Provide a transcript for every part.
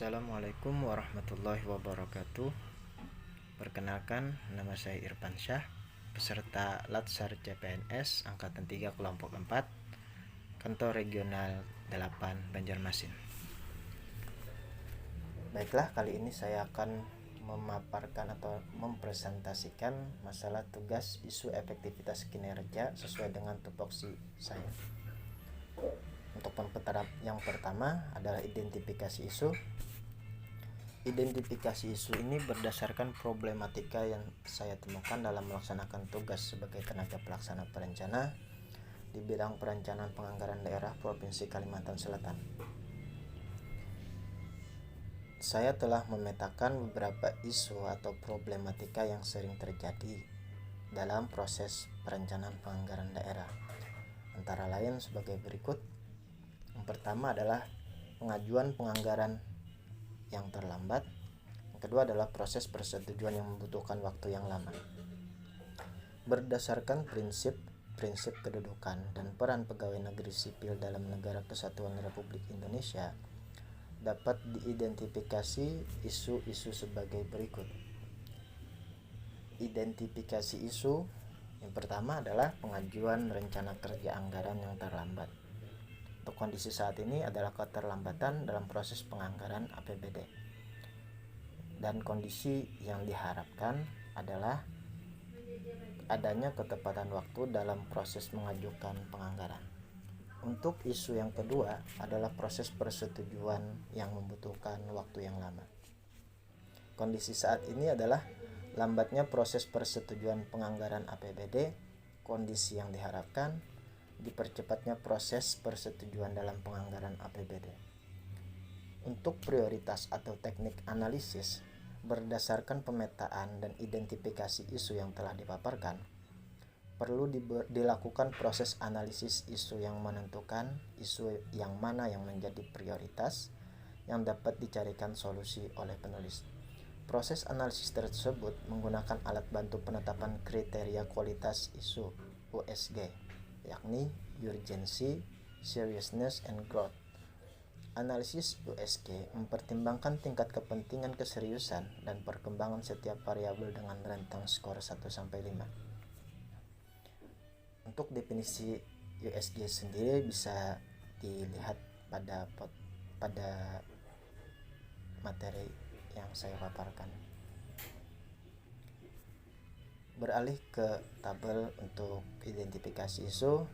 Assalamualaikum warahmatullahi wabarakatuh. Perkenalkan, nama saya Irfan Syah, peserta Latsar CPNS Angkatan 3 Kelompok 4, Kantor Regional 8 Banjarmasin. Baiklah, kali ini saya akan memaparkan atau mempresentasikan masalah tugas isu efektivitas kinerja sesuai dengan tupoksi saya. Untuk yang pertama adalah identifikasi isu. Identifikasi isu ini berdasarkan problematika yang saya temukan dalam melaksanakan tugas sebagai tenaga pelaksana perencana di bidang perencanaan penganggaran daerah Provinsi Kalimantan Selatan. Saya telah memetakan beberapa isu atau problematika yang sering terjadi dalam proses perencanaan penganggaran daerah. Antara lain sebagai berikut. Yang pertama adalah pengajuan penganggaran yang terlambat. Yang kedua adalah proses persetujuan yang membutuhkan waktu yang lama. Berdasarkan prinsip kedudukan dan peran pegawai negeri sipil dalam Negara Kesatuan Republik Indonesia, dapat diidentifikasi isu-isu sebagai berikut. Identifikasi isu yang pertama adalah pengajuan rencana kerja anggaran yang terlambat. Untuk kondisi saat ini adalah keterlambatan dalam proses penganggaran APBD. Dan kondisi yang diharapkan adalah adanya ketepatan waktu dalam proses mengajukan penganggaran. Untuk isu yang kedua adalah proses persetujuan yang membutuhkan waktu yang lama. Kondisi saat ini adalah lambatnya proses persetujuan penganggaran APBD. Kondisi yang diharapkan dipercepatnya proses persetujuan dalam penganggaran APBD. Untuk prioritas atau teknik analisis, berdasarkan pemetaan dan identifikasi isu yang telah dipaparkan, perlu dilakukan proses analisis isu yang menentukan isu yang mana yang menjadi prioritas yang dapat dicarikan solusi oleh penulis. Proses analisis tersebut menggunakan alat bantu penetapan kriteria kualitas isu USG, yakni urgency, seriousness, and growth. Analisis USG mempertimbangkan tingkat kepentingan, keseriusan, dan perkembangan setiap variabel dengan rentang skor 1-5. Untuk definisi USG sendiri bisa dilihat pada materi yang saya paparkan. Beralih ke tabel untuk identifikasi isu.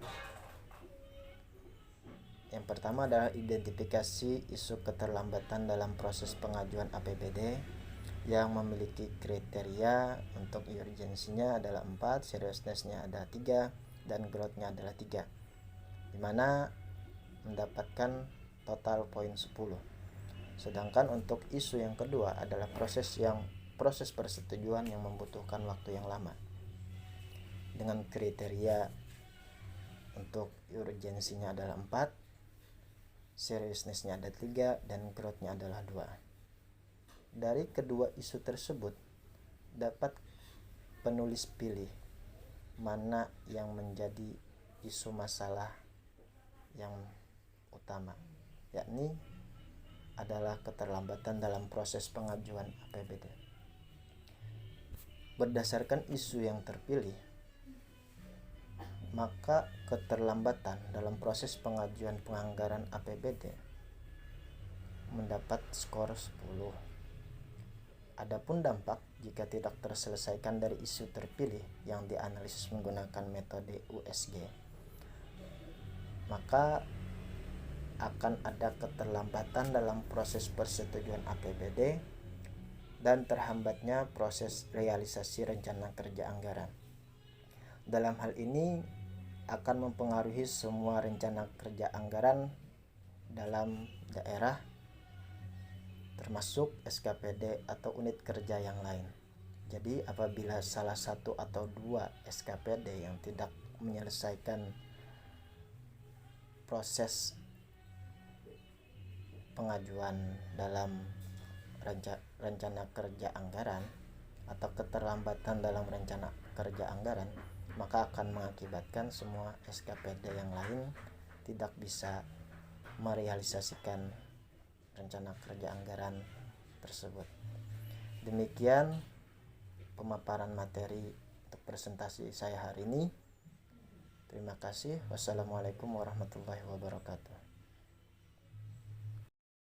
Yang pertama adalah identifikasi isu keterlambatan dalam proses pengajuan APBD yang memiliki kriteria. Untuk urgensinya adalah 4, seriousness-nya ada 3, dan growth-nya adalah 3, dimana mendapatkan total poin 10. Sedangkan untuk isu yang kedua adalah proses persetujuan yang membutuhkan waktu yang lama, dengan kriteria untuk urgensinya adalah 4, seriousness-nya ada 3, dan growth-nya adalah 2. Dari kedua isu tersebut dapat penulis pilih mana yang menjadi isu masalah yang utama, yakni adalah keterlambatan dalam proses pengajuan APBD. Berdasarkan isu yang terpilih, maka keterlambatan dalam proses pengajuan penganggaran APBD mendapat skor 10. Adapun dampak jika tidak terselesaikan dari isu terpilih yang dianalisis menggunakan metode USG, maka akan ada keterlambatan dalam proses persetujuan APBD dan terhambatnya proses realisasi rencana kerja anggaran. Dalam hal ini akan mempengaruhi semua rencana kerja anggaran dalam daerah, termasuk SKPD atau unit kerja yang lain. Jadi apabila salah satu atau dua SKPD yang tidak menyelesaikan proses pengajuan dalam rencana kerja anggaran atau keterlambatan dalam rencana kerja anggaran, maka akan mengakibatkan semua SKPD yang lain tidak bisa merealisasikan rencana kerja anggaran tersebut. Demikian pemaparan materi untuk presentasi saya hari ini. Terima kasih. Wassalamualaikum warahmatullahi wabarakatuh.